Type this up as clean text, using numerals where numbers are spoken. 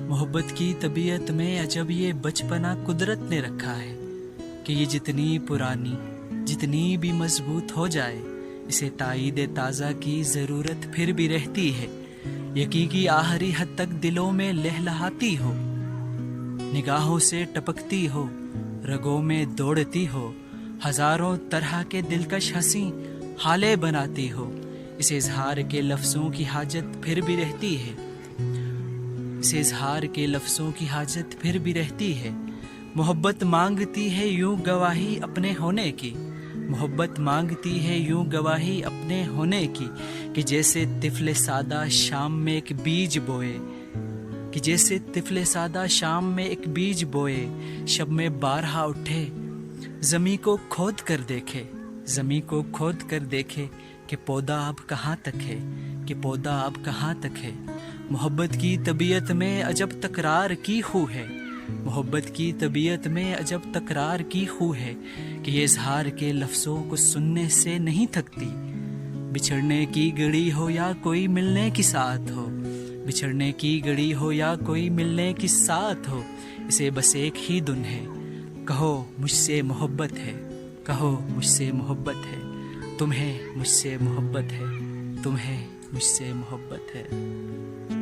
मोहब्बत की तबीयत में अजब ये बचपना कुदरत ने रखा है कि ये जितनी पुरानी जितनी भी मजबूत हो जाए, इसे ताईद ताज़ा की ज़रूरत फिर भी रहती है। यकीन की आखिरी हद तक दिलों में लहलहाती हो, निगाहों से टपकती हो, रगों में दौड़ती हो, हजारों तरह के दिलकश हंसी हाले बनाती हो। इसे इजहार के लफ्ज़ों की हाजत फिर भी रहती है, इसे इजहार के लफ्ज़ों की हाजत फिर भी रहती है। मोहब्बत मांगती है यूं गवाही अपने होने की, मोहब्बत मांगती है यूं गवाही अपने होने की, कि जैसे तिफले सादा शाम में एक बीज बोए, कि जैसे तिफले सादा शाम में एक बीज बोए, शब में बारहा उठे ज़मीं को खोद कर देखे, ज़मीं को खोद कर देखे कि पौधा अब कहाँ तक है, कि पौधा अब कहाँ तक है। मोहब्बत की तबीयत में अजब तकरार की खू है, मोहब्बत की तबीयत में अजब तकरार की खू है, कि ये इजहार के लफ्ज़ों को सुनने से नहीं थकती। बिछड़ने की घड़ी हो या कोई मिलने की साथ हो, बिछड़ने की घड़ी हो या कोई मिलने की साथ हो, इसे बस एक ही धुन है, कहो मुझसे मोहब्बत है, कहो मुझसे मोहब्बत है, तुम्हें मुझसे मोहब्बत है, तुम्हें मुझसे मोहब्बत है।